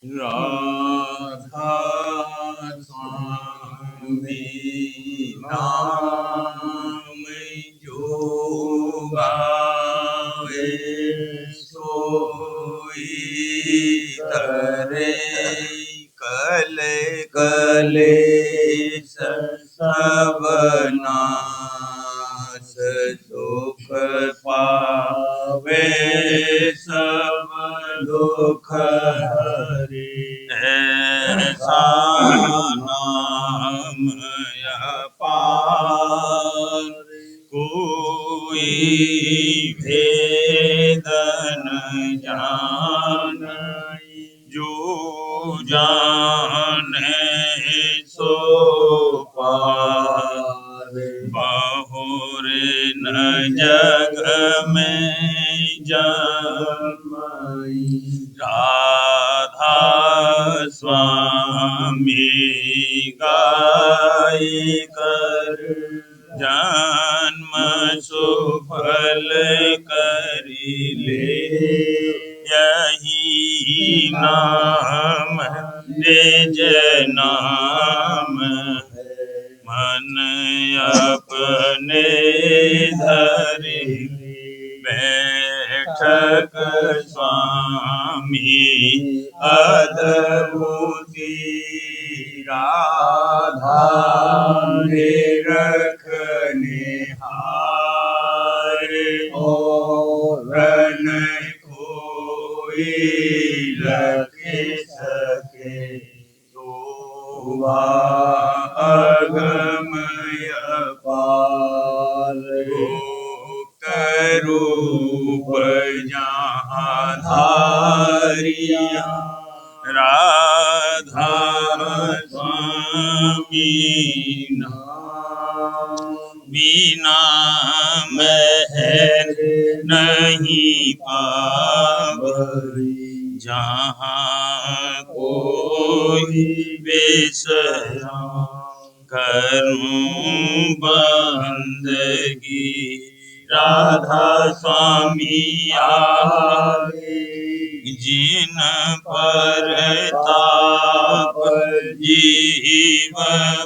राधा स्वामी नाम जो गावे सोई तरे कले कले सब नाश सुख पावे सब दुख हरे ऐसा नाम अपार कोई भेद न जाने जो जाने सो पार बहुरे न जग में जन्माई राधा स्वामी गाय कर जन्म सुफल करी ले यही नाम निज नाम मन अपने धरि बैठक स्वामी अद्भुति राधा रखने हार और न कोई लख सके अगमय पार गुप्त रूप जहाँ धारिया राधा स्वामी बिना महर नहीं पावरी जहाँ कोई विषया करूं बंदगी राधा स्वामी आए जिन पर ताप जीव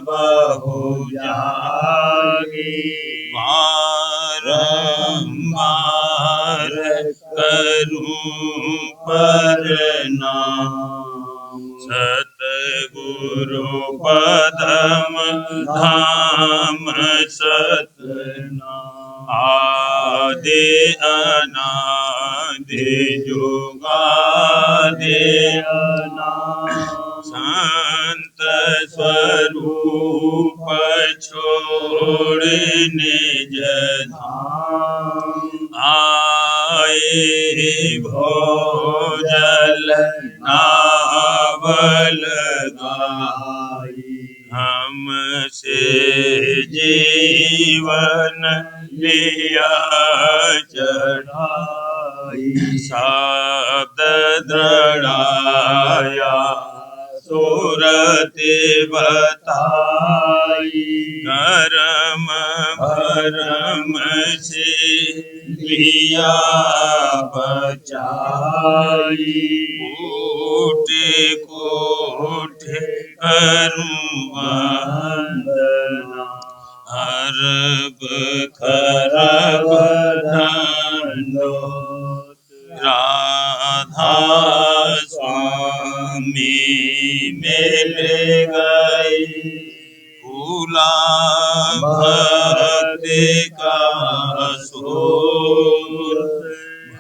बहु जागे बारंबार करूं प्रणाम सतगुरु पदम धाम सतनाम आदि अनादि जुगादि संत स्वरूप छोड़ निज धाम आए भोजल नावल गाई हमसे जीवन लिया चढ़ाई शब्द दृढ़ाया सूरत बताई करम भरम से लिया बचाई कोटि कोटि करूं वंदना अरब खरब दंडोत राधा स्वामी मिल गए फूला भक्ति का सुर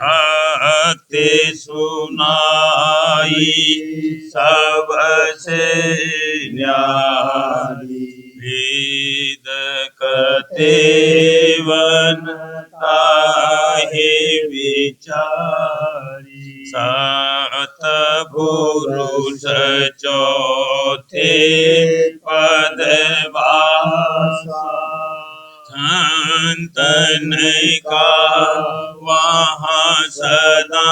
भक्ति सुनाई सबसे न्यारी वेद कतेवन ताहि विचारी सतपुरुष चौथे पद वासा संतन का वहाँ सदा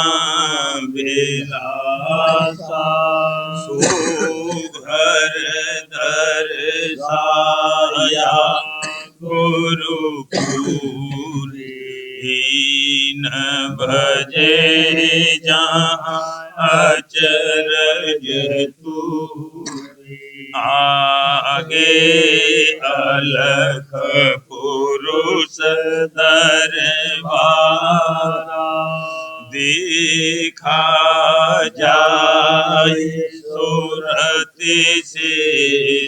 विलासा सुघर दर्शाया गुरुपुरी न भजे जहाँ अचरज तूरे। आगे अलख पुरुष दरबारा, देखा जाए सुरति से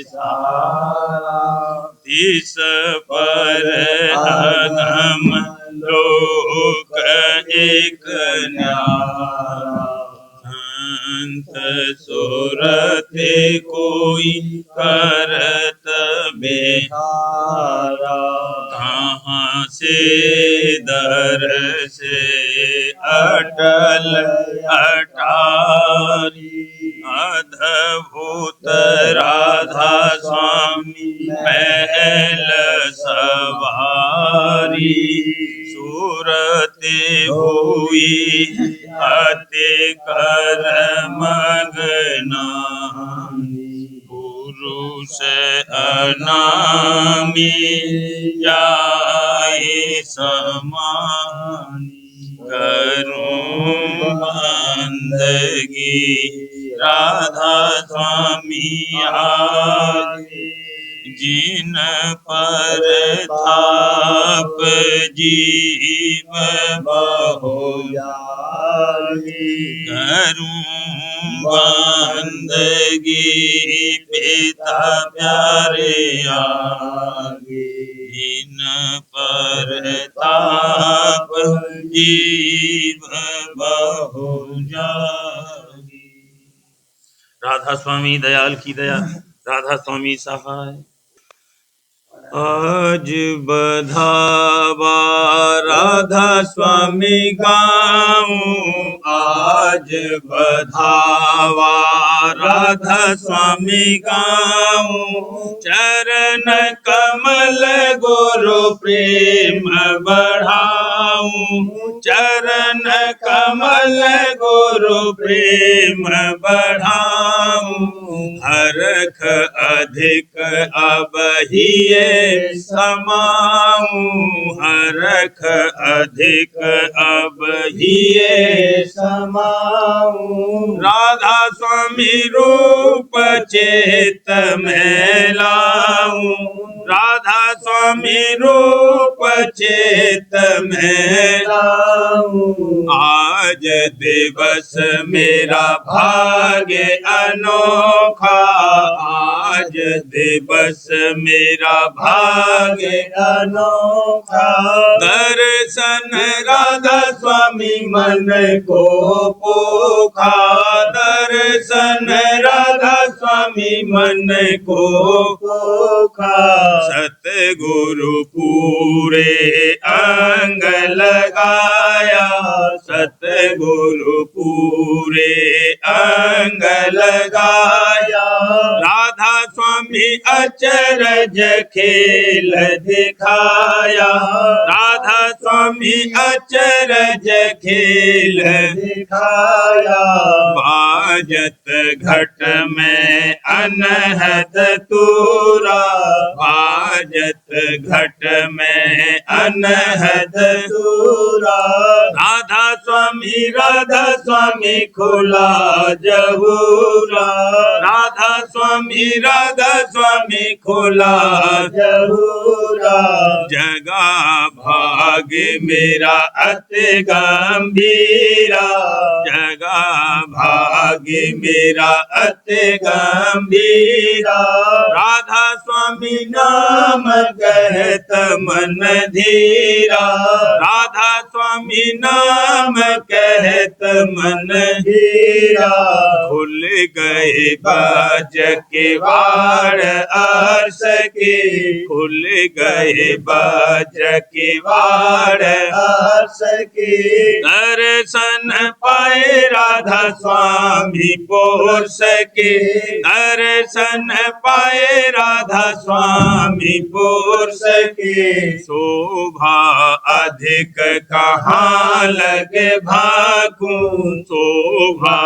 सारा। इस पर अगम लोक एक न्यारा, संत सुरति कोई करत बेहारा। कहाँ से दर से अटल अटारी, अद्भुत राधा स्वामी महल सवारी। सूरति हुई अति कर मगनानी, पुरुष अनामी जाए समानी। करूं बंदगी राधा स्वामी आगे, जिन पर ताप जीव बहु जागे। करूं बंदगी पिता प्यारे आगे, जिन पर ताप जीव बहु जागे। राधा स्वामी दयाल की दया, राधा स्वामी सहाय। आज बधावा राधा स्वामी गाऊं, आज बधावा राधा स्वामी गाऊं। चरण कमल गुरु प्रेम बढ़ाऊं, चरण कमल गुरु प्रेम बढ़ाऊं। हरख अधिक अब हिये समाऊं, हरख अधिक अब हिये समाऊं। राधा स्वामी रूप चेत में लाऊं, राधा स्वामी रूप चेत में लाऊं। आज दिवस मेरा भाग्य अनोखा, आज दिवस मेरा भाग्य अनोखा। दर्शन राधा स्वामी मन को पोखा, दर्शन राधा स्वामी मन को पोखा। सतगुरु पूरे अंग लगाया, सतगुरु पूरे अंग लगाया। राधा स्वामी अचरज खेल दिखाया, राधा स्वामी अचरज खेल दिखाया। बाजत घट में अनहद तूरा, बाजत घट में अनहद तूरा। राधा स्वामी खुला जहूरा, राधा स्वामी खुला जहूरा। जगा भाग मेरा अति गंभीरा, जगा भाग मेरा अति गंभीरा। राधा स्वामी नाम कहत मन धीरा, राधा स्वामी नाम कहत मन धीरा। खुल गए बाज के वाड़ अर्श के, खुल गए बाज के वाड़ अर्श के। दर्शन पाए राधा स्वामी पोष के, दर्शन पाए राधा स्वामी पोष के। शोभा अधिक कहाँ लगे भाकूं, शोभा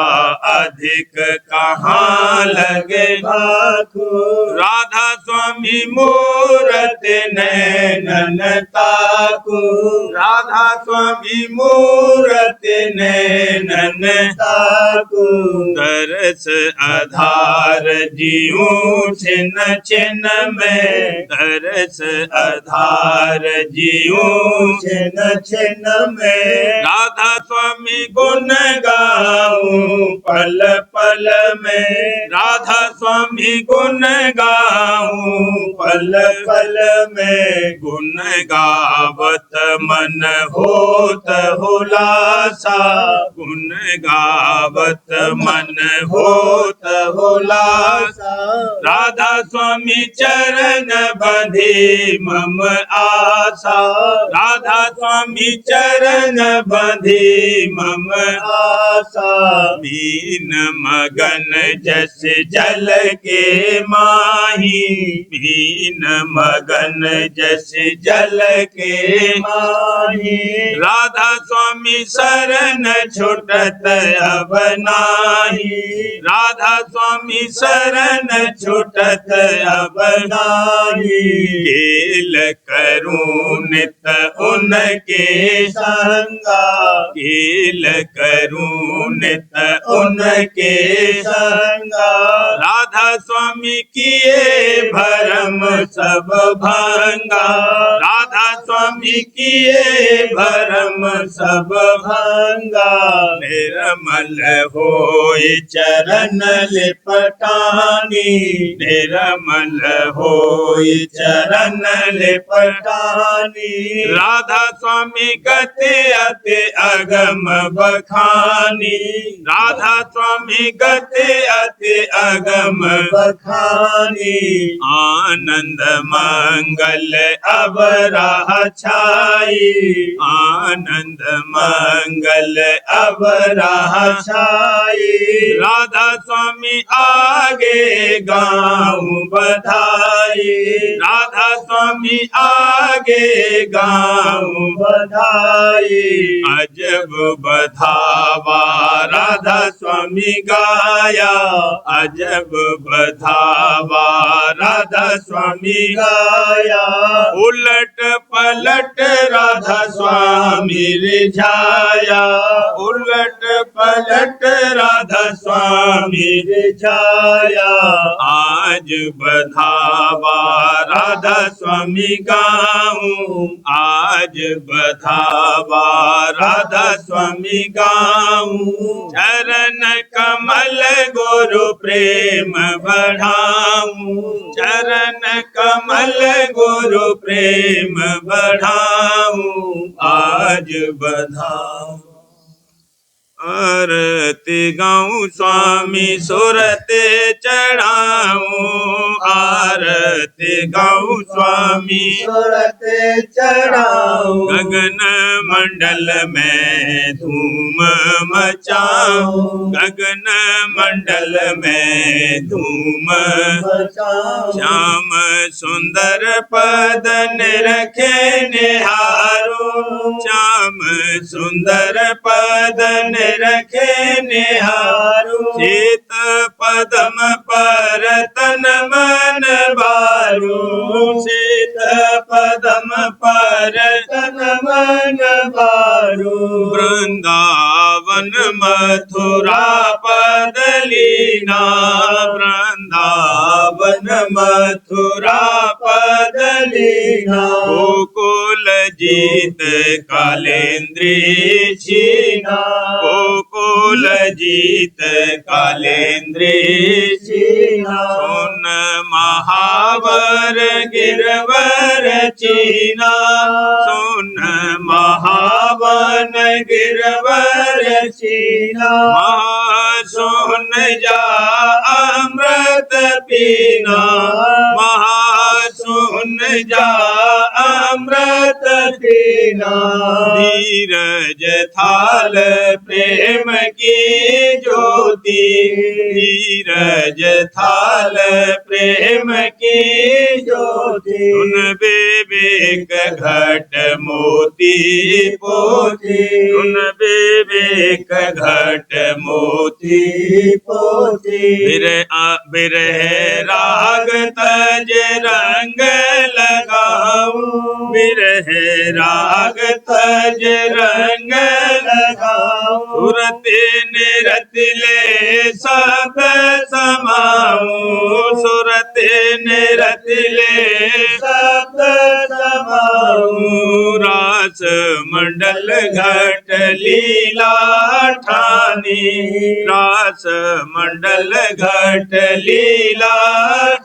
अधिक कहाँ लगे भाकूं। राधा स्वामी मूरत नैनन ताकू राधा स्वामी मूरत नैनन ताकू तरस आधार जीऊं छिन छिन में तरस आधार जीऊं छिन छिन में राधा स्वामी गुण गाऊं पल पल में राधा स्वामी गुण गाऊं पल पल में गुण गावत मन होत हुलासा गुण गावत मन होत हुलासा राधा स्वामी चरण बंधे मम आशा राधा स्वामी चरण बंधे मम आशा मीन मगन जस जल के माही मीन मगन जस जल के माही राधा स्वामी शरण छुटत अब नाही राधा स्वामी शरण छुटत अब नाही केल करूं नित उनके संगा केल करूं नित उनके संगा राधा स्वामी किए भरम सब भंगा राधा स्वामी किए भरम सब भंगा निर्मल होय चरण लिपटानी निर्मल होय चरण लिपटानी राधा स्वामी गते अति अगम बखानी राधा स्वामी गते अति अगम बखानी आनंद मंगल अब राह छाई आनंद मंगल अब राह छाई राधा स्वामी आगे गाऊं बधाई राधा स्वामी आगे गाऊं बधाई अजब बधावा राधा स्वामी गाया अजब बधावा राधा स्वामी गाया उलट पलट राधा स्वामी रिझाया उलट पलट राधा स्वामी रिझाया आज बधावा राधा स्वामी गाऊं आज बधावा राधा स्वामी गाऊं चरण कमल गुरु प्रेम बढ़ाऊं चरण कमल गुरु प्रेम बढ़ाऊं आज बधाऊं आरती गाऊं स्वामी सुरत चढ़ाऊं आरती गाऊं स्वामी सुरत चढ़ाऊं गगन मंडल में धूम मचाऊं गगन मंडल में धूम मचाऊं श्याम सुंदर पद निरखे निहारूं श्याम सुंदर पद रखे निहारू शीत पदम पर तन मन बारू शीत पदम पर तन मन बारू वृंदावन मथुरा पदलीना वृंदावन मथुरा पदलीना गोकुल जीत कालेंद्री छीना गोकुल जीत कालेंद्री छीना सुन महावर गिरवर चीना सुन महावन गिरवर चीना सुन जा अमृत पीना सुन जा अमृत पीना धीरज थाल प्रेम की ज्योति धीरज थाल प्रेम की ज्योति उन विवेक घट मोती पोती उन विवेक घट मोती पोती बिरह राग तज रंग लगा गाऊं, बिरह राग तज रंग लगाऊं, सुरत निरतिले सब समाऊं, सुरत निरतिले सब समाऊं, रास मंडल घट लीला ठानी, रास मंडल घट लीला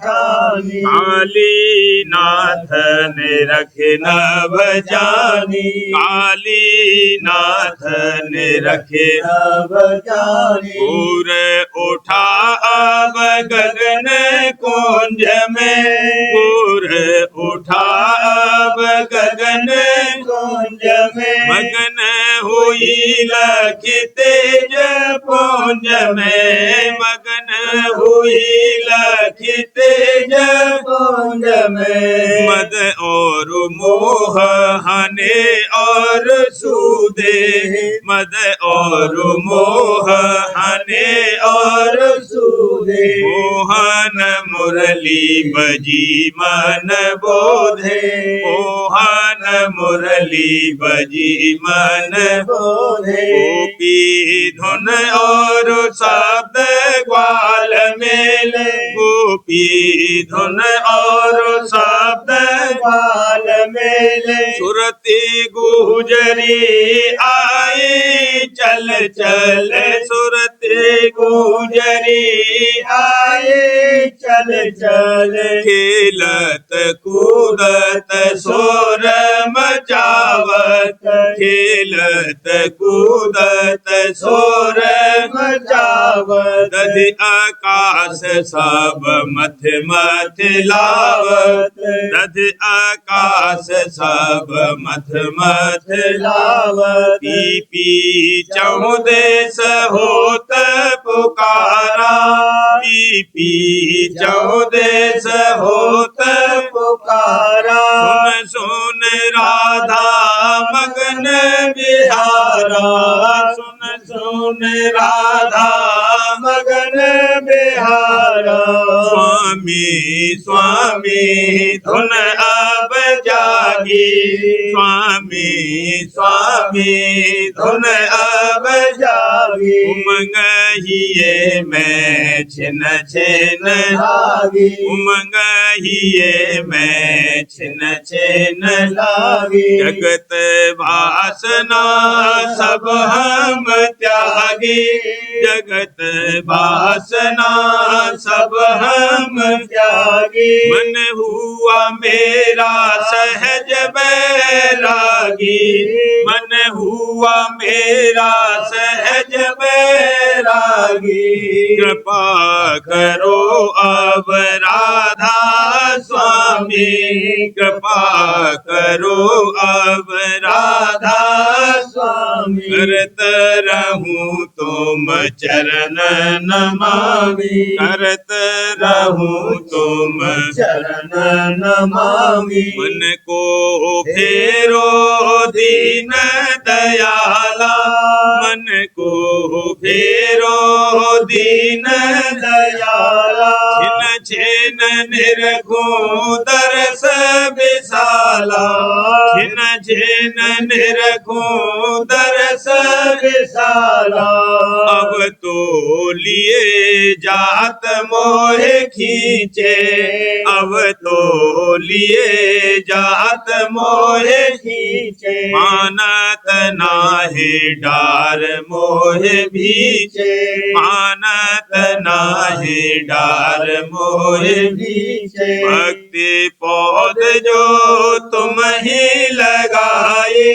ठानी, काली नाथ ने रखे नभ जानी, काली नाथ ने रखे नभ जानी, पूर उठा अब गगन कुंज में, पूर उठा अब गगन कुंज में, मगन हुई लखी तेज पुंज में, मगन हुई लखी तेज पुंज में, मद और मोह हने और सूदे, मद और मोह हने और सूदे, मोहन मुरली बजी मन बोधे, मोहन मुरली बजी मन बोधे, गोपी धुन और शब्द ग्वाल मेले, गोपी धुन और शब्द ग्वाल मेले, सुरती गुजरी आई चल चल, सुरती गुजरी आई चल चल, खेलत कूदत शोर मचावत, खेलत कूदत शोर मचावत, दधि आकाश सब मथ मथ लावत, दधि आकाश सब मथ मथ लावत, पी पी चौदेश होत पुकारा, पी पी चौदेश होत पुकारा, सुन सुन राधा मगन बिहारा, सुन सुन राधा मगन बिहारा, स्वामी स्वामी धुन अब जागी, स्वामी स्वामी धुन अब जागी, उमंग हिये मैं छिन छिन लागी, उमंग हिये मैं छिन छिन लागी, जगत वासना सब हम त्यागी, जगत वासना सब हम त्यागी, मन हुआ मेरा सहज बैरागी, मन हुआ मेरा सहज बैरागी, कृपा करो अब राधा स्वामी, कृपा करो अब राधा स्वामी, करत रहूं तुम चरण नमामि, करत रहूं तुम चरण नमामि, मन को फेरो दीन दयाला, मन को फेरो दीन दयाला, छिन छिन निरखूं दरस विशाला, छिन छिन निरखूं दरस विशाला, अब तो लिए जात मोहे खींचे, अब तो लिए जात मोहे खींचे, मानत नाहे डार मोहे भीचे, मानत नाहे डार मोहे भीचे, भक्ति पौध जो तुम ही लगाए,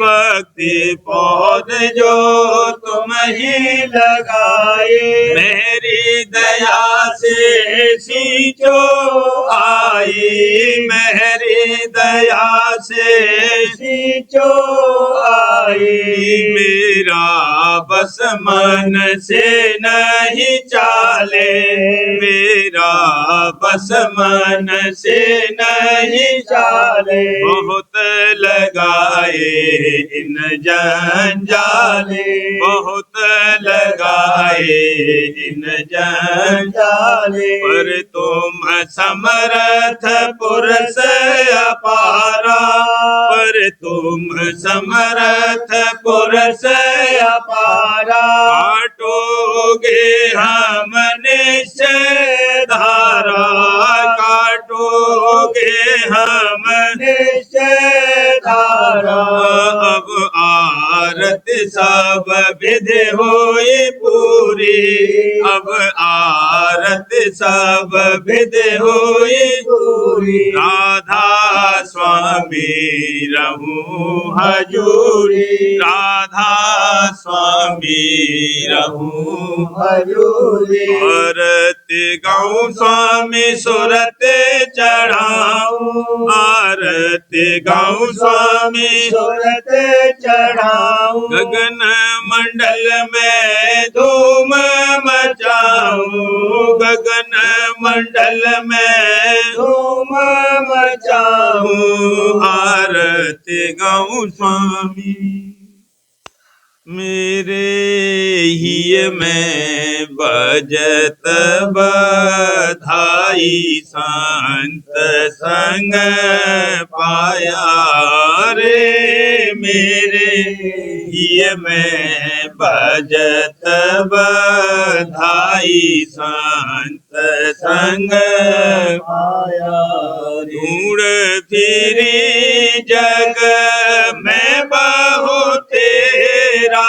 भक्ति पौध जो तुम ही लगाए, मेरी दया से सींचो आई, मेरी दया से सींचो आई, मेरा बस मन से नहीं चाले, मेरा बस मन से नहीं चाले, बहुत लगाए इन जंजाले, बहुत लगाए इन जंजाले, पर तुम समर्थ पुरुष अपारा, पर तुम समर्थ पुरुष अपारा, काटोगे हम निश्चय धारा, काटोगे हम निश्चय धारा, अब आरती सब विधि होई पूरी, अब आरती सब विधि होई पूरी, राधा स्वामी रहूं हजूरी, राधा स्वामी रहूं हजूरी, आरती गाऊं स्वामी सुरत चढ़ाऊं, आरती गाऊं स्वामी सुरत चढ़ाऊं, गगन मंडल में धूम मचाऊं, गगन मंडल में धूम मचाऊं, आरती गाऊं स्वामी, मेरे ही में बजत बधाई, संत संग पाया रे, मेरे ही में बजत बधाई, संत संग पाया, ढूंढ फिरी जग में बहु तेरा,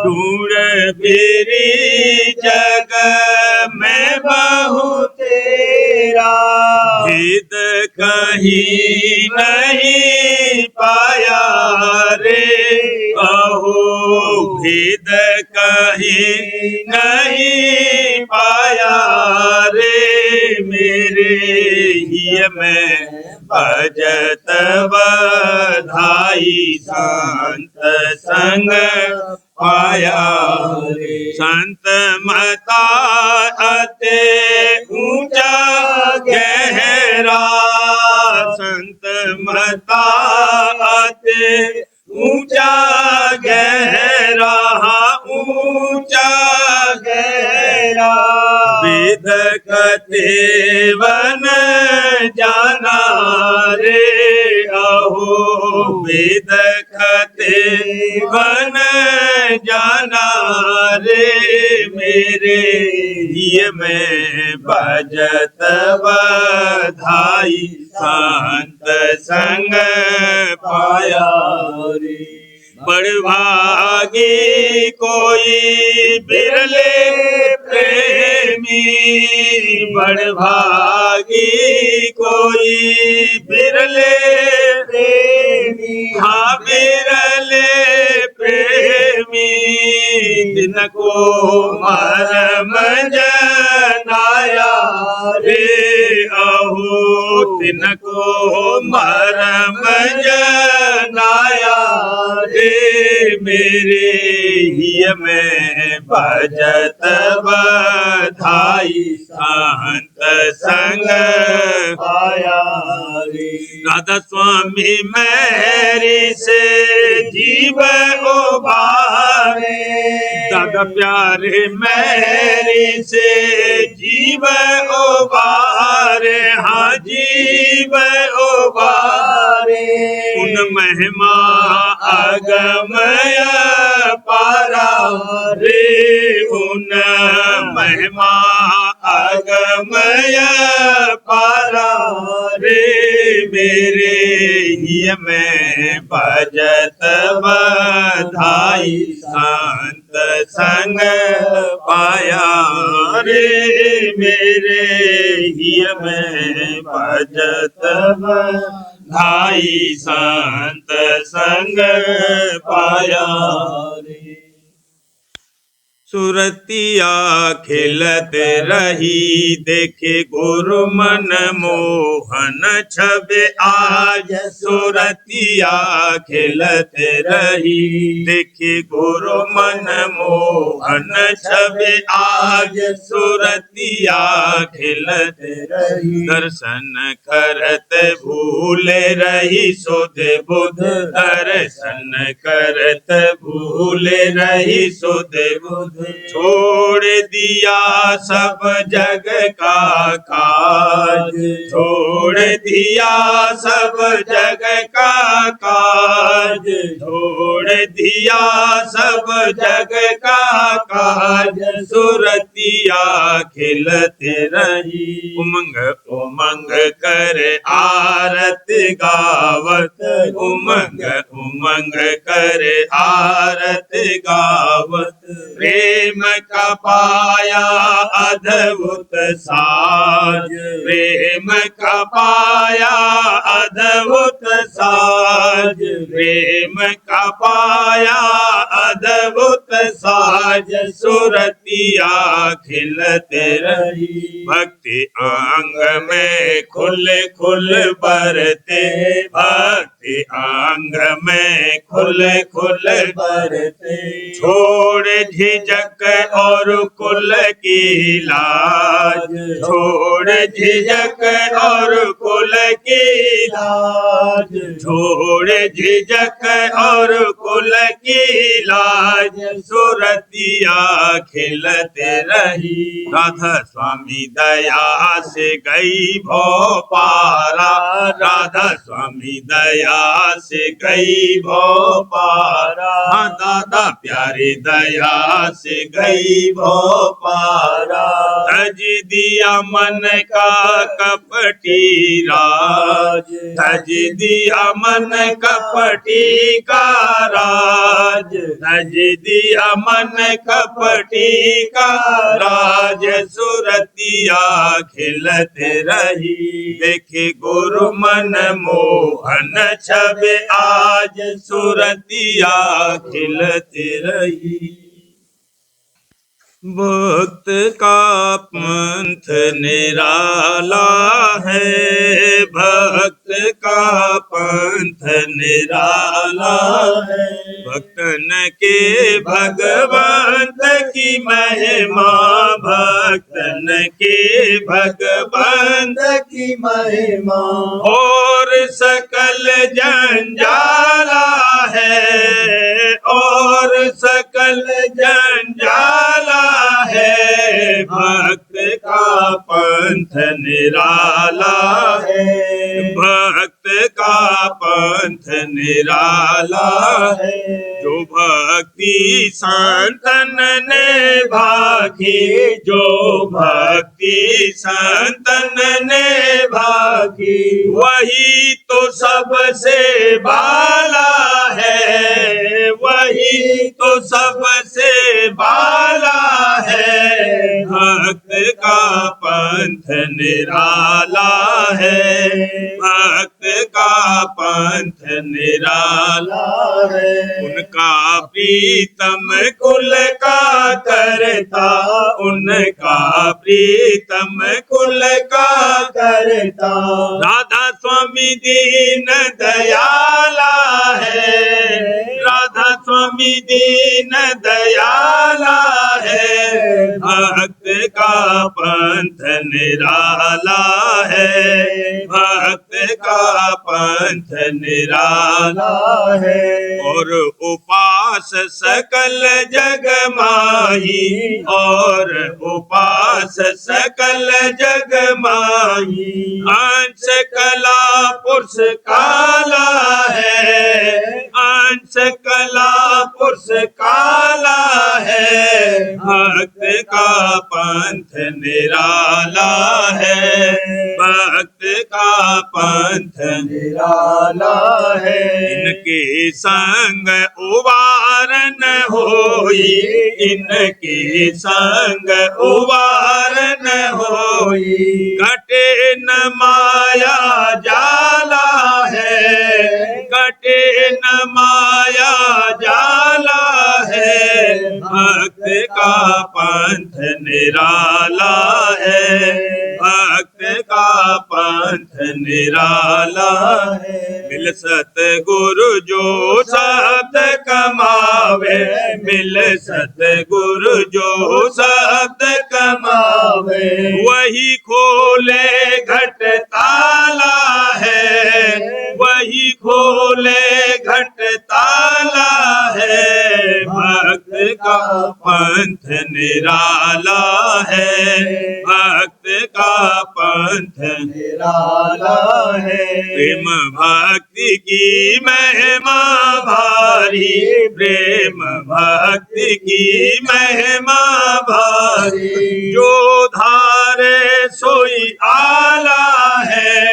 ढूंढ फिरी जग में बहु तेरा, भेद कहीं नहीं पाया रे, अहो भेद कहीं नहीं पाया रे, मेरे ही में भजत बधाई, संत संग पाया रे, संत मता अते ऊंचा गहरा, संत मता अते ऊंचा गहरा, ऊंचा गहरा, वेद कते वन जाना रे, अहो वेद कते वन जाना रे, मेरे ही में भजत बधाई, संत संग पाया रे, बड़भागी कोई बिरले प्रेमी, बड़भागी कोई बिरले प्रेमी, हाँ बिरले प्रेमी, जिनको मरम जनाया रे, अहो तिनको मरम जनाया रे, मेरे ही में भजत बधाई, संत संग पाया रे, राधा स्वामी मेरी से जीव उबारे, दादा प्यारे मेरी से जीव उबारे, हाँ जीव उबारे, उन महिमा अगमय पारा रे, उन महिमा अगमय पारा रे, मेरे ही में भजत बधाई, संत संग पाया रे, मेरे ही में भजत बधाई, संत संग पाया रे। सुरतिया खिलत रही देखे गुरु मन मोहन छबे आज सुरतिया खिलत रही देखे गुरु मन मोहन छबे आज सुरतिया खिलत रही दर्शन करत भूले रही सुध बुध दर्शन करत भूले रही सुध बुध छोड़ दिया सब जग का काज छोड़ दिया सब जग का काज छोड़ दिया सब जग का काज सुरतिया खिलत रही उमंग उमंग कर आरत गावत उमंग उमंग कर आरत गावत प्रेम का पाया अद्भुत साज प्रेम का पाया अद्भुत साज प्रेम का पाया अद्भुत साज सुरतिया खिलत रही भक्ति अंग में खुल खुल बरते भक्ति अंग में खुल खुल बरते छोड़ झिझक और कुल की लाज छोड़ झिझक और कुल की लाज छोड़ झिझक और कुल की लाज सुरतिया खिलत रही राधा स्वामी दया से गई भो पारा राधा स्वामी दया से गई भो पारा दादा प्यारे दया से गई भो पारा तज दिया मन का कपटी राज तज दिया मन कपटी का राज तज दिया मन कपटी का राज सुरतिया खिलत रही देखे गुरु मन मोहन छबे आज सुरतिया खिलत रही भक्त का पंथ निराला है भक्त का पंथ निराला है भक्तन के भगवंत की महिमा भक्तन के भगवंत की महिमा और सकल जंजाला है और सकल जंजाला है भक्त का पंथ निराला है भक्त का पंथ निराला है जो भक्ति संतन ने भागी जो भक्ति संतन ने भागी वही तो सबसे बाला है वही तो सबसे बाला है भक्त का पंथ निराला है भक्त का पंथ निराला है उनका प्रीतम कुल का करता उनका प्रीतम कुल का करता राधा स्वामी दीन दयाला है राधा स्वामी दीन दयाला है भक्त का पंथ निराला है भक्त का पंथ निराला है और उपास सकल जग माही और उपास सकल जग माही अंश कला पुरुष काला है अंश कला पुरुष काला है भक्त का पंथ निराला है भक्त का पंथ निराला है इनके संग उबारन होई इनके संग उबारन होई कटे न माया जाला है कटे न माया जाला है भक्त का निराला है, भक्त का पंथ निराला है। मिल सतगुरु जो शब्द कमावे, मिल सतगुरु जो शब्द कमावे, वही खोले घट ताला है, वही खोले घट ताला है। भक्त का पंथ निराला है, भक्त का पंथ निराला है। प्रेम भक्ति की महिमा भारी, प्रेम भक्ति की महिमा भारी, जो धारे सोई आला है,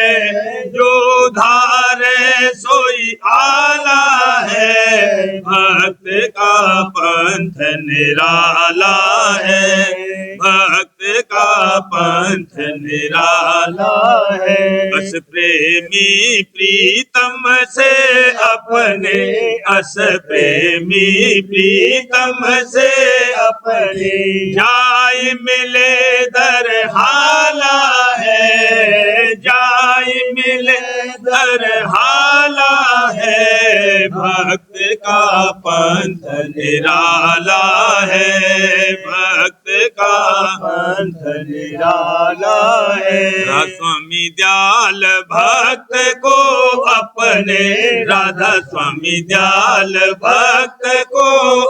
जो धारे सोई आला है। भक्त का पंथ निराला है, भक्त का पंथ निराला है। बस प्रेमी प्रीतम से अपने, अस प्रेमी प्रीतम से अपने, जाय मिले दर हाला है, जाय मिले दर हाला है। भक्त का पंथ निराला है, भक्त का पंथ निराला है। स्वामी दयाल भक्त को अपने, राधा स्वामी दयाल भक्त को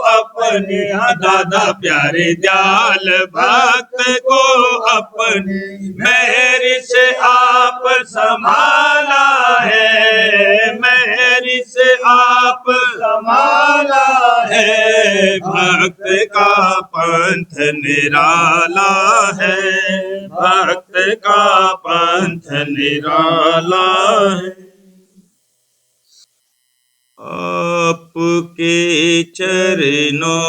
अपने, दादा प्यारे दयाल भक्त को अपने, मेहर से आप संभाला है, मेहर से आप संभाला है। भक्त का पंथ निराला है, भक्त का पंथ निराला है। आपके चरणों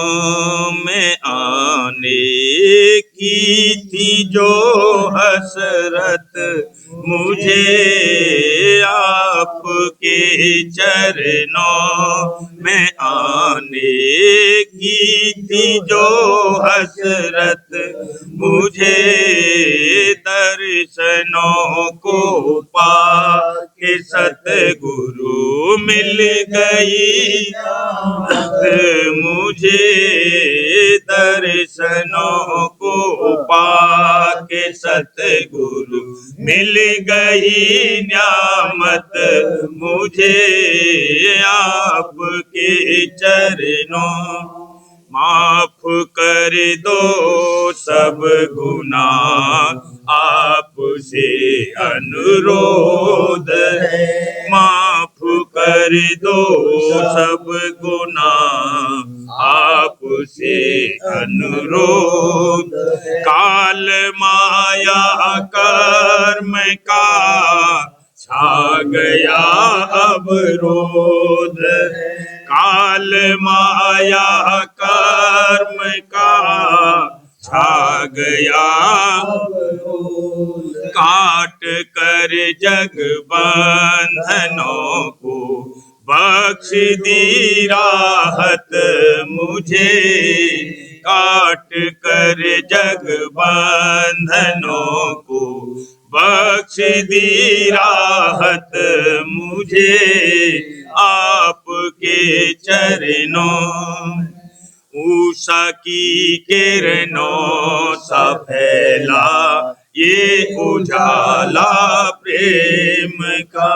में आने की थी जो हसरत मुझे, आपके चरणों में आने की थी जो हसरत मुझे, दर्शनों को पाके सतगुरु मिल गई मुझे, दर्शनों को पाके सतगुरु मिल गई न्यामत मुझे, आपके चरणों। माफ कर दो सब गुनाह आपसे अनुरोध है, माफ कर दो सब गुनाह आपसे अनुरोध। काल माया कर्म का छा गया अब रोध, काल माया कर्म का छा गया, काट कर जग बंधनों को बख्श दी राहत मुझे, काट कर जग बंधनों को बख्श दी राहत मुझे, आपके चरणों। उषा की किरणों सा फैला ये उजाला प्रेम का,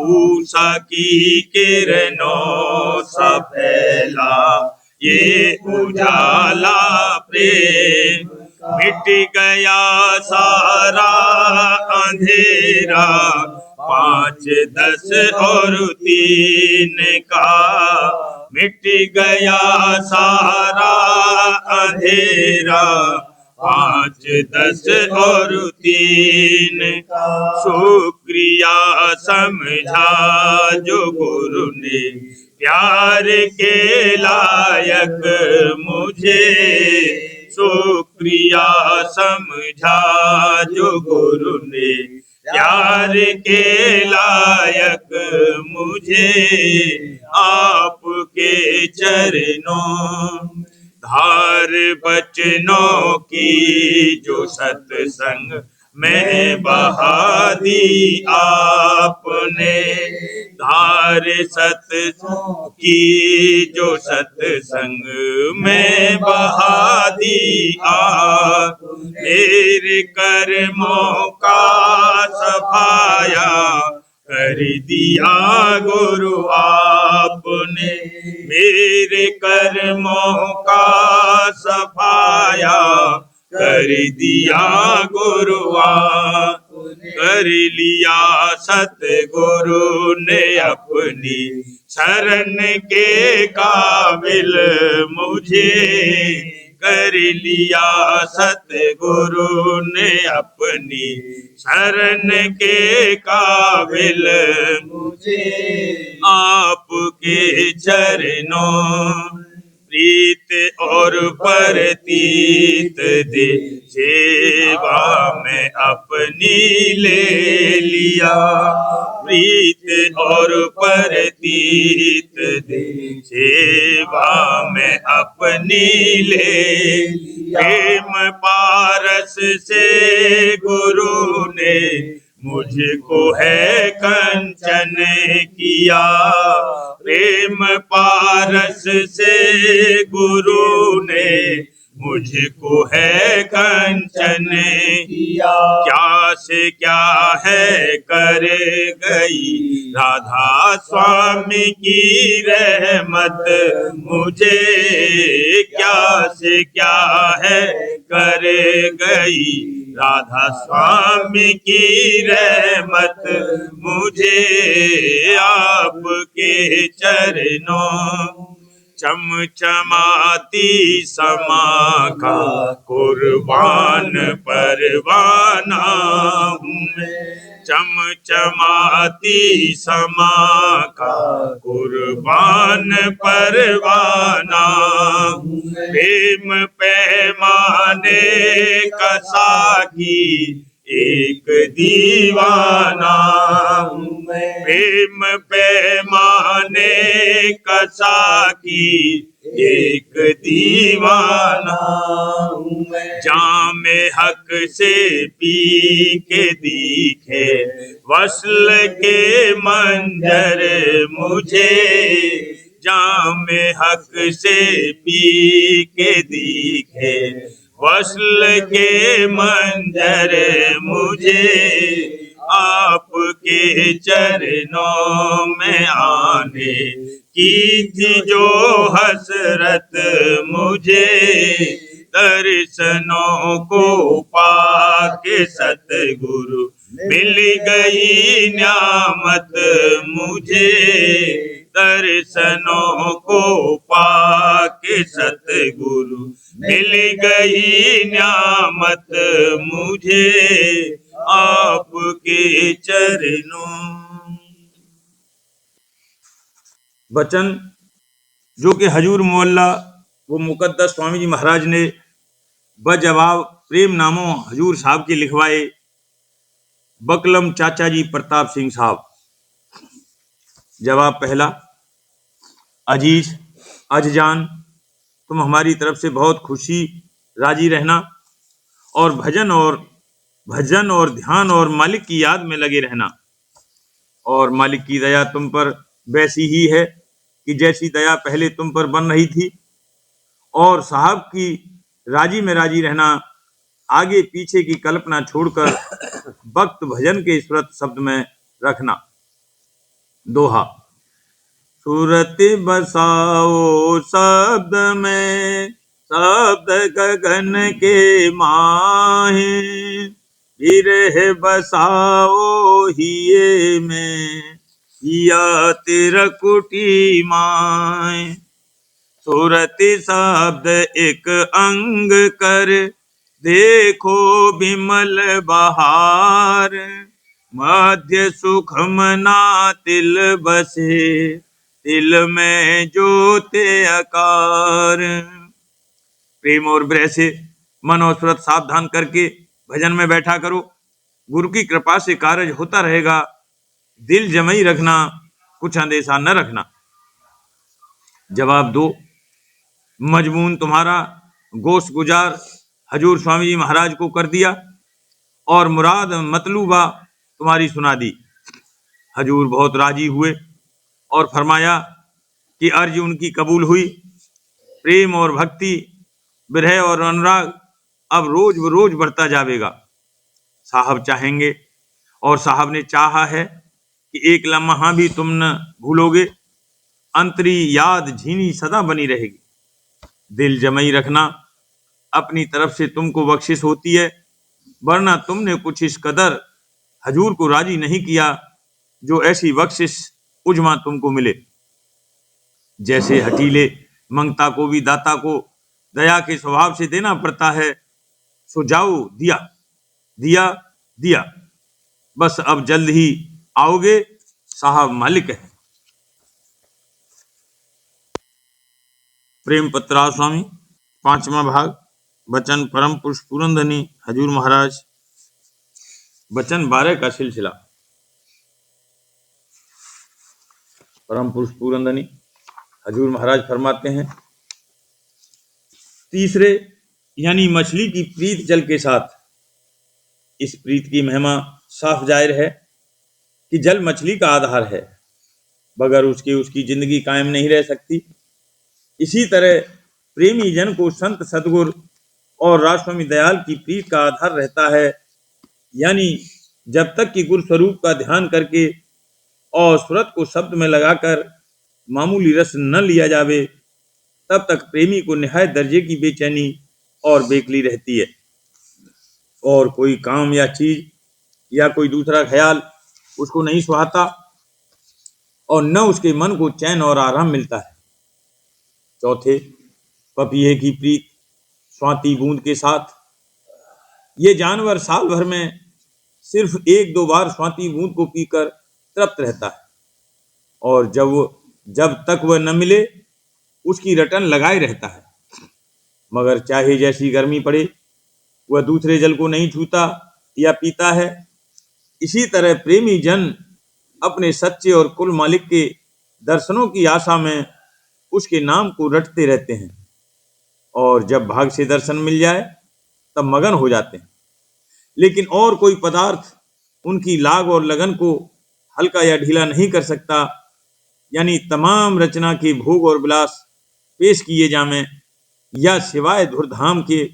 उषा की किरणों सा फैला ये उजाला प्रेम, मिट गया सारा अंधेरा 5, 10 और 3 का, मिट गया सारा अंधेरा 5, 10 और 3 का। शुक्रिया समझा जो गुरु ने प्यार के लायक मुझे, शुक्रिया समझा जो गुरु ने प्यार के लायक मुझे, आपके चरणों। धार बचनों की जो सत्संग में बहा दी आपने, धार सत्संग की जो सत्संग में बहा दी आपने, मेरे कर्मों का सफाया कर दिया गुरु आपने, मेरे कर्मों का सफाया कर दिया गुरु आपने, कर लिया सतगुरु ने अपनी शरण के काबिल मुझे, कर लिया सतगुरु ने अपनी शरण के काबिल मुझे, आपके चरणों प्रीत और प्रतीत दे सेवा में अपनी ले लिया, प्रीत और प्रतीत दे सेवा में अपनी ले लिया, प्रेम पारस से गुरु ने मुझको है कंचन किया, प्रेम पारस से गुरु ने मुझको है कंचन किया, क्या से क्या है कर गई राधा स्वामी की रहमत मुझे, क्या से क्या है कर गई राधा स्वामी की रहमत मुझे, आपके चरणों चमचमाती समा का कुर्बान परवाना हूँ मैं, चमचमाती समा का कुर्बान परवाना हूँ, प्रेम पैमाने का साकी एक दीवाना हूँ मैं, प्रेम पैमाने का साकी एक दीवाना हूँ मैं, जामे हक से पी के दिखे वसल के मंजर मुझे, जामे हक से पी के दिखे वसल के मंजर मुझे, आपके चरणों में आने की थी जो हसरत मुझे, दर्शनों को पाके सतगुरु मिल गई न्यामत मुझे, दर्शनों को पाके सतगुरु मिल गई न्यामत मुझे, आपके चरणों। वचन जो कि हजूर मोहल्ला वो मुकद्दस स्वामी जी महाराज ने बजवाब प्रेम नामों हजूर साहब के लिखवाए, बकलम चाचा जी प्रताप सिंह साहब। जवाब पहला, अजीज अजजान, तुम हमारी तरफ से बहुत खुशी राजी रहना और भजन और ध्यान और मालिक की याद में लगे रहना, और मालिक की दया तुम पर वैसी ही है कि जैसी दया पहले तुम पर बन रही थी, और साहब की राजी में राजी रहना, आगे पीछे की कल्पना छोड़कर भक्त भजन के सुरत शब्द में रखना। दोहा, सूरत बसाओ शब्द में शब्द गगन के माहे, विरह बसाओ हिये में या तिरकुटी माए। सूरत शब्द एक अंग कर देखो विमल बहार, मध्य सुखमना तिल बसे तिल में जोते आकार। प्रेम और ब्रह से मन और सुरत सावधान करके भजन में बैठा करो, गुरु की कृपा से कार्य होता रहेगा। दिल जमई रखना, कुछ अंदेशा न रखना। जवाब दो, मजमून तुम्हारा गोश्त गुजार हजूर स्वामी जी महाराज को कर दिया और मुराद मतलूबा तुम्हारी सुना दी। हजूर बहुत राजी हुए और फरमाया कि अर्ज उनकी कबूल हुई। प्रेम और भक्ति, विरह और अनुराग अब रोज रोज बढ़ता जाएगा। साहब चाहेंगे और साहब ने चाहा है कि एक लम्हा भी तुम न भूलोगे। अंतरी याद झीनी सदा बनी रहेगी। दिल जमई रखना, अपनी तरफ से तुमको बख्शिश होती है, वरना तुमने कुछ इस कदर हजूर को राजी नहीं किया जो ऐसी बख्शिश उजमा तुमको मिले। जैसे हटीले मंगता को भी दाता को दया के स्वभाव से देना पड़ता है, सो जाओ दिया दिया दिया। बस अब जल्द ही आओगे, साहब मालिक है। प्रेम पत्रा स्वामी, 5वां भाग। वचन परम पुरुष पूरनधनी हजूर महाराज। वचन 12 का सिलसिला। परम पुरुष पूरनधनी हजूर महाराज फरमाते हैं, तीसरे यानी मछली की प्रीत जल के साथ। इस प्रीत की महिमा साफ जाहिर है कि जल मछली का आधार है, बगैर उसके उसकी जिंदगी कायम नहीं रह सकती। इसी तरह प्रेमी जन को संत सदगुरु और राजस्वामी दयाल की प्रीत का आधार रहता है। यानी जब तक कि गुरु स्वरूप का ध्यान करके और सूरत को शब्द में लगाकर मामूली रस न लिया जावे, तब तक प्रेमी को निहायत दर्जे की बेचैनी और बेकली रहती है, और कोई काम या चीज या कोई दूसरा ख्याल उसको नहीं सुहाता और न उसके मन को चैन और आराम मिलता है। चौथे, पपीहे की प्रीत स्वाति बूंद के साथ। ये जानवर साल भर में सिर्फ 1-2 बार स्वाति बूंद को पीकर तृप्त रहता है, और जब तक वह न मिले उसकी रटन लगाए रहता है। मगर चाहे जैसी गर्मी पड़े, वह दूसरे जल को नहीं छूता या पीता है। इसी तरह प्रेमी जन अपने सच्चे और कुल मालिक के दर्शनों की आशा में उसके नाम को रटते रहते हैं, और जब भाग से दर्शन मिल जाए तब मगन हो जाते हैं। लेकिन और कोई पदार्थ उनकी लाग और लगन को हल्का या ढीला नहीं कर सकता। यानी तमाम रचना के भोग और विलास पेश किए जामें, या सिवाय धुरधाम के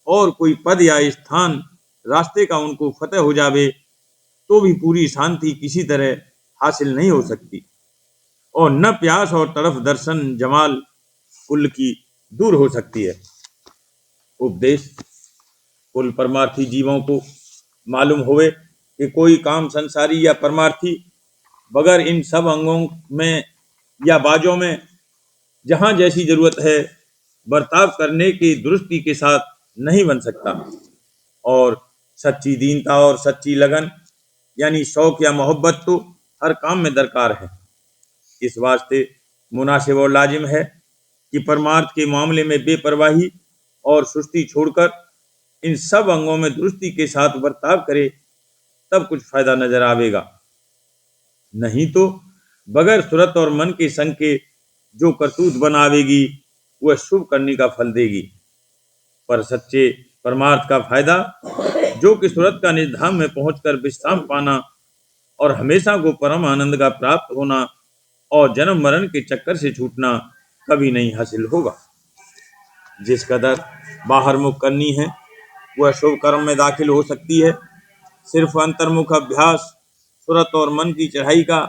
और कोई पद या स्थान रास्ते का उनको फतेह हो जावे, तो भी पूरी शांति किसी तरह हासिल नहीं हो सकती, और न प्यास और तड़फ दर्शन जमाल कुल की दूर हो सकती है। उपदेश। कुल परमार्थी जीवों को मालूम होवे कि कोई काम संसारी या परमार्थी बगैर इन सब अंगों में या बाजों में जहां जैसी जरूरत है बर्ताव करने की दुरुस्ती के साथ नहीं बन सकता, और सच्ची दीनता और सच्ची लगन यानी शौक या मोहब्बत तो हर काम में दरकार है। इस वास्ते मुनासिब और लाजिम है कि परमार्थ के मामले में बेपरवाही और सुस्ती छोड़कर इन सब अंगों में दुरुस्ती के साथ बर्ताव करे, तब कुछ फायदा नजर आवेगा। नहीं तो बगैर सुरत और मन के संग के जो करतूत बनावेगी, वह शुभ करने का फल देगी। पर सच्चे परमार्थ का फायदा जो कि सूरत का निधाम में पहुंचकर विश्राम पाना और हमेशा को परम आनंद का प्राप्त होना और जन्म मरण के चक्कर से छूटना कभी नहीं हासिल होगा। जिस कदर बाहर मुख करनी है वह शुभ कर्म में दाखिल हो सकती है। सिर्फ अंतर्मुख अभ्यास सूरत और मन की चढ़ाई का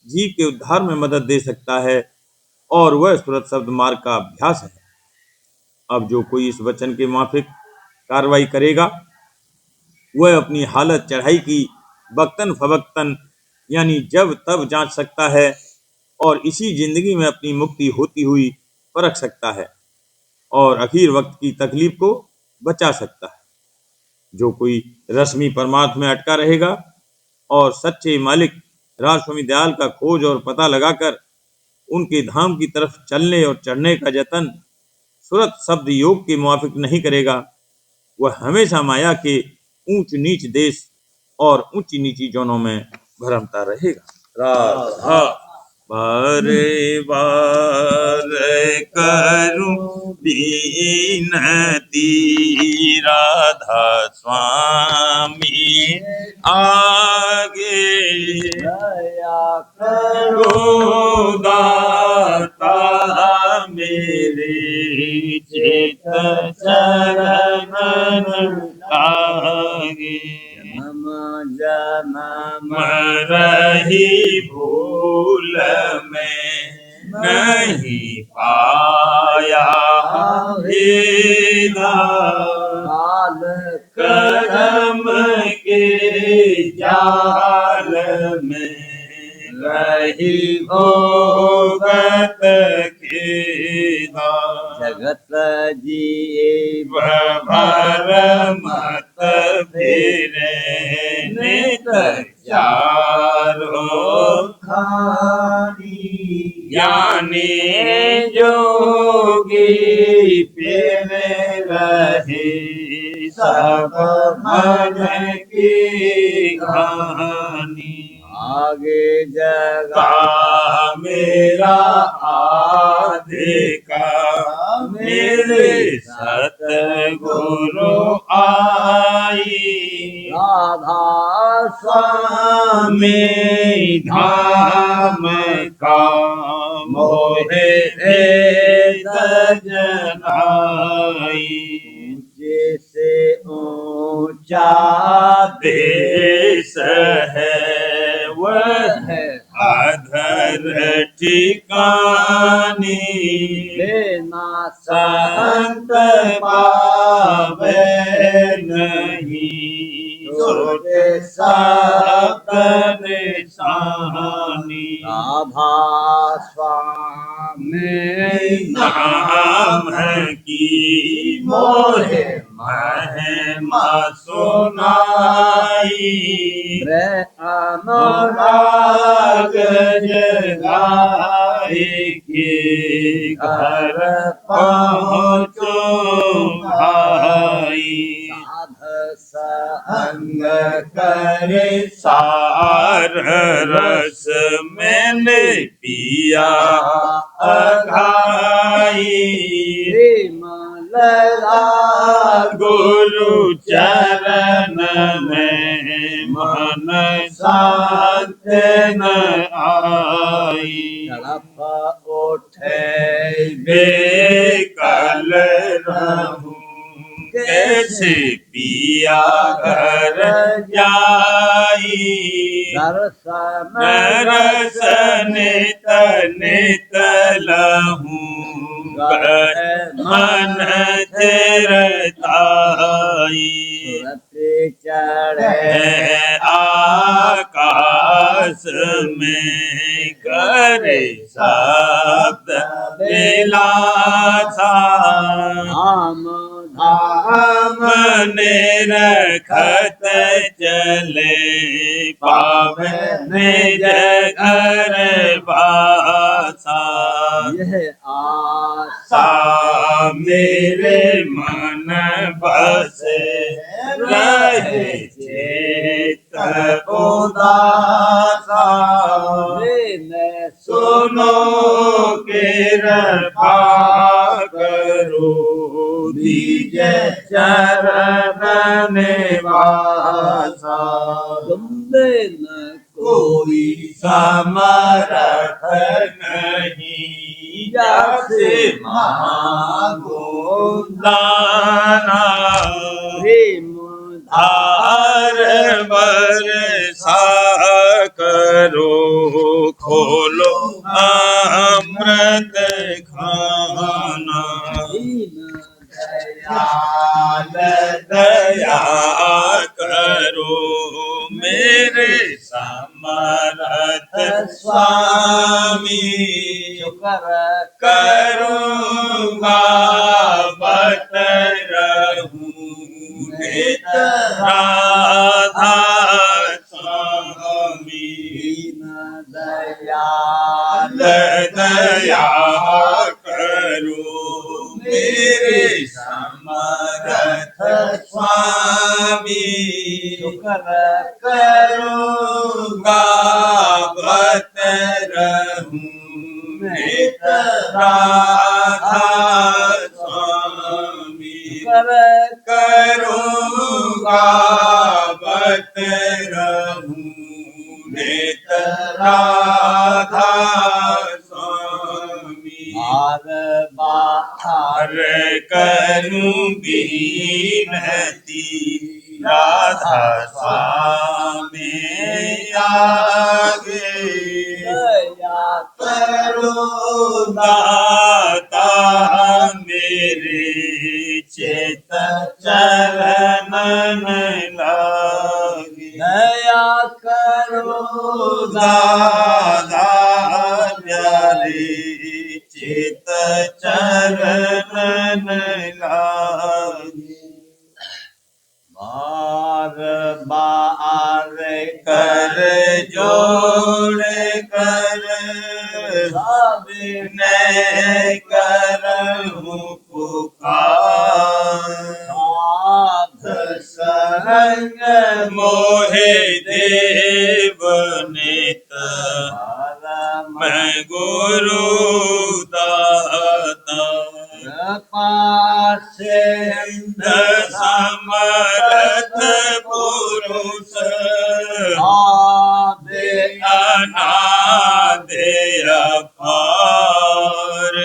जीव के उद्धार में मदद दे सकता है, और वह सूरत शब्द मार्ग का अभ्यास है। अब जो कोई इस वचन के माफिक कार्रवाई करेगा, वह अपनी हालत चढ़ाई की बक्तन फबक्तन यानी जब तब जांच सकता है, और इसी जिंदगी में अपनी मुक्ति होती हुई परख सकता है, और आखिर वक्त की तकलीफ को बचा सकता है। जो कोई रस्मी परमार्थ में अटका रहेगा और सच्चे मालिक राजस्वामी दयाल का खोज और पता लगाकर उनके धाम की तरफ चलने और चढ़ने का जतन सूरत शब्द योग के मुआफिक नहीं करेगा, वह हमेशा माया के ऊंच नीच देश और ऊंची नीची जोनों में भरमता रहेगा। राधा बारे बार करूं बीनती राधा स्वामी आगे दया करो करो दाता मेरे चित चरण लागे हम जन्म रही भूल में नहीं पाया भेदा काल करम के जाल में रही भोगत खेदा जगत जीव भर मत फिरे नित चारो खानी ज्ञानी जोगी फिर रहे सब मन की कहानी आगे जगा का मेरा आधे का मेरे सतगुरु आई राधा स्वामी धाम का मोहे सजनाई जैसे ऊंचा देश है वह है अधर ठिकानी लेना संत पावे नहीं सोचे सब निशानी राधा स्वामी नाम की मोहे महिमा सुनाई अनुराग जगाए के घर पहुँचो भाई साध संग करे सार रस मैंने पिया अघाई लला गुरु चरण में मन शांत न आई तड़प उठे बेकल रहूं कैसे पिया घर जाई दर्शन नित नित लहूं मन चिरताई सुरत चढ़े आकाश में करे शब्द विलासा धाम धाम ने रखत चले पावे निज घर बासा यह आशा सा मेरे मन बसे रहे चेत उदासा मैं सुनो कृपा करो दीजे चरण निवासा तुमने न कोई समर्थ नहीं जैसे मांगो दाना प्रेम धार बरसा करो खोलो अमृत खाना दयाल दया करो मेरे समर्थ स्वामी करूँगा बत रहूं नित राधा स्वामी दयाल दया करो मेरे समर्थ स्वामी करूँगा रहूं नित राधा स्वामी कर करूँगा बत रहूं नित राधा स्वामी बार बार करूं बीनती राधा स्वामी आगे दया करो दाता मेरे चेत चरणन लागे दया करो दादा प्यारे चित चरणन लागे बार बार कर जोड़ कर साबिने करहूं पुकार साध संग मोहे देव नित मैं गुरु दाता कृपा से समर्थ पुरुष आदे अनादे अपार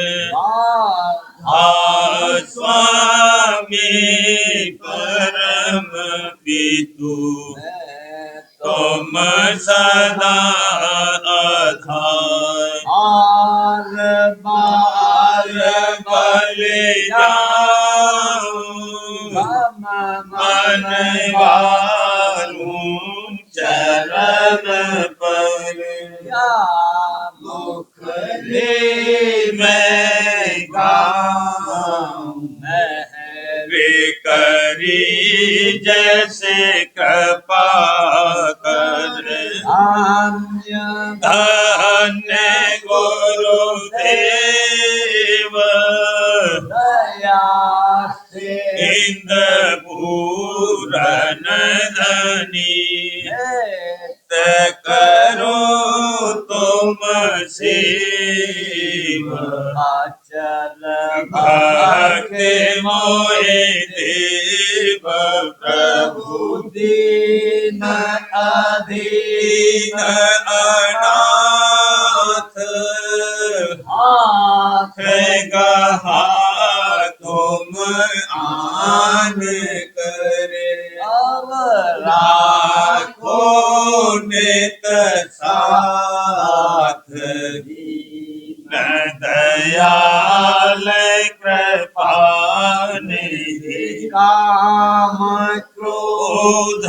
स्वामी परम पितु तुम सदा आधार आर बार बलि जाऊं मन वारूं चरण पर या मुख ले मैं गाऊं वे करी जैसे कृपा कर धन्य गुरुदेव दया से इंद पूरन धनी करो तुम सेवा अचल भक्ति मोहे देव प्रभु दीन दीन अनाथ हाथ गहा तुम आन करे अब राखो नित साथ न दयाल कृपानिधि काम क्रोध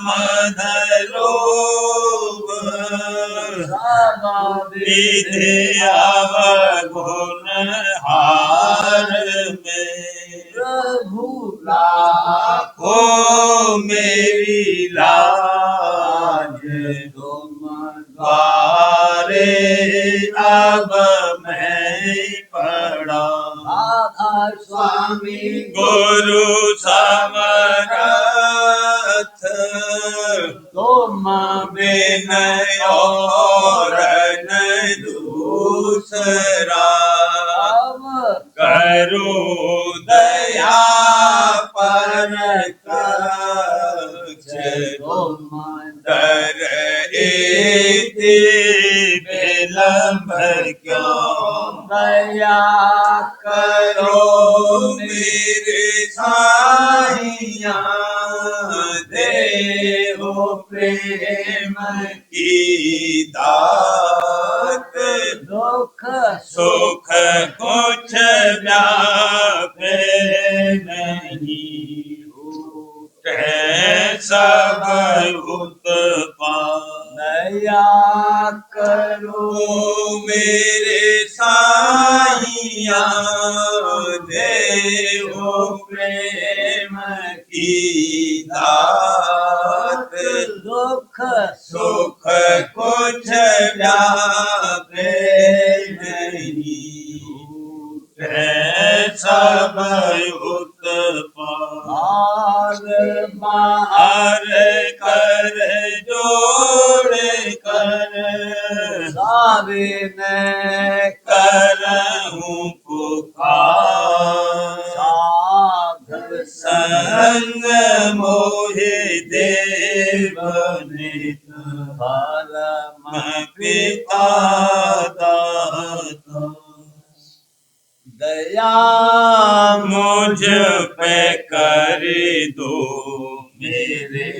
मद लोभ विधि अवगुण हार में प्रभु लाखो मेरी लाज तुम द्वारे अब मैं पड़ा राधा स्वामी गुरु समरथ तुम बिन और न दूसरा करो दया पर कछ डर एति विलंब क्यों दया करो मेरे साइया देहो प्रेम की दात दुख सुख कुछ व्यापे नहीं सब उत्पाद दया करो मेरे साइया देहो प्रेम की दात दुख सुख कुछ व्यापे नहीं सब उत्पाद बाहर कर जोड़ कर आवे मैं करहूं पुकार। साध संग मोहि देव नित परम पिता दाता। दया मुझ पे कर दो मेरे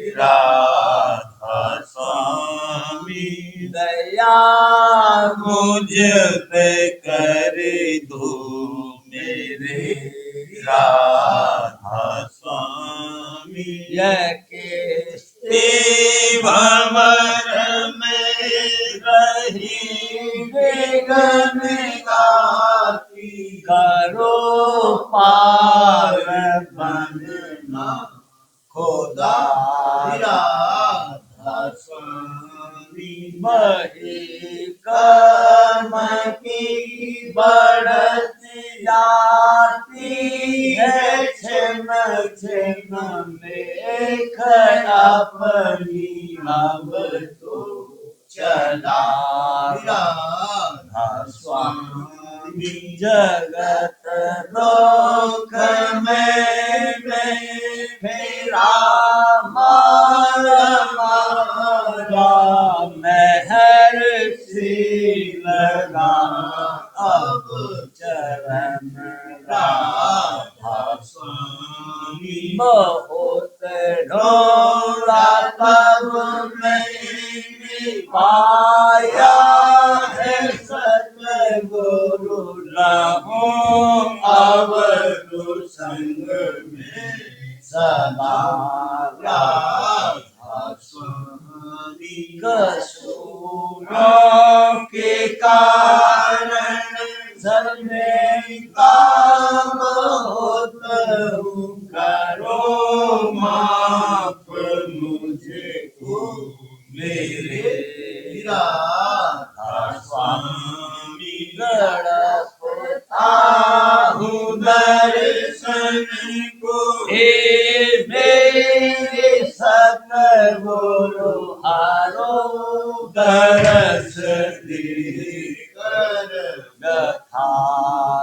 राधा स्वामी। दया मुझ पे कर दो मेरे राधा स्वामी। यह के भंवर में रही गगन गाती करो पार बनना खुदा राधा स्वामी। वही कर्म की बढ़त जाती है क्षण क्षण में अपनी अब तो चला राधा स्वामी। जगत लोक में फेरा मारा महर सी लगा अब चरण राधा स्वामी। बहुत ढोला तब मैंने पाया है सतगुरु रहूं अब संग में सदा राधा स्वामी। कसूरों के कारण सने काम होता हूँ करो माफ मुझे को मेरे राधा स्वामी। गड़पता हूँ दर्शन को हे मेरे सतगुरु हारो दरस दे कर गथा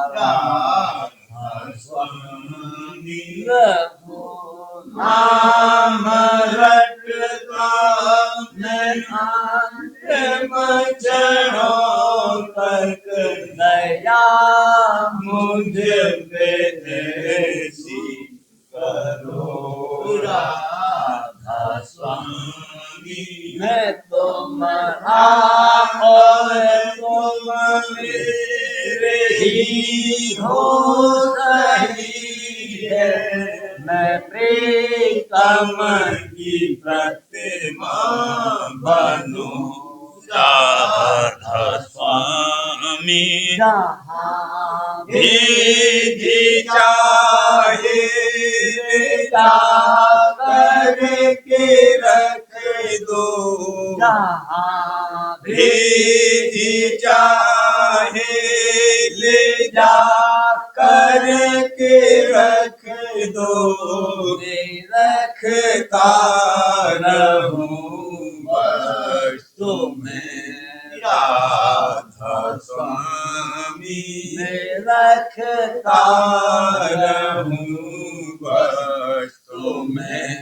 राधा स्वामी। रघु नाम रटता मैं अंतिम क्षणों तक दया मुझ पे ऐसी करो राधा स्वामी। मैं तुम्हारा और तुम मेरे ही हो सही है। मैं प्रीतम की प्रतिमा बनूं राधा स्वामी। जहाँ भी जी चाहे जाकर के रख दो। जहाँ भी जी चाहे ले जा कर के रख दो। रखता रहूं बस तुम्हें राधा स्वामी। मैं रखता रहूं बस तुम्हें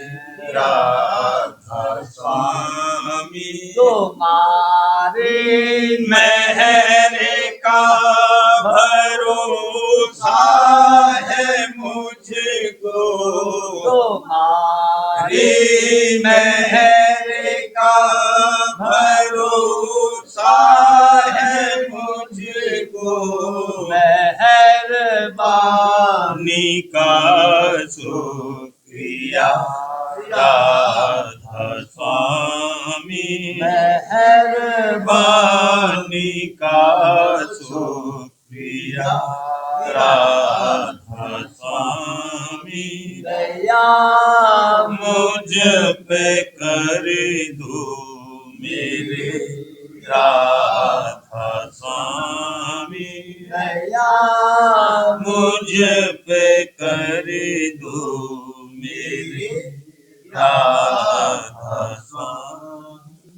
राधा स्वामी। तुम्हारे मेहर का भरोसा है मुझको। तुम्हारी मेहर का भरोसा है मुझको। मेहरबानी का शुक्रिया राधा स्वामी। मेहरबानी का शुक्रिया राधा स्वामी। दया मुझ पे कर दो मेरे राधा स्वामी। दया मुझ पे कर दो मेरे राधा स्वामी।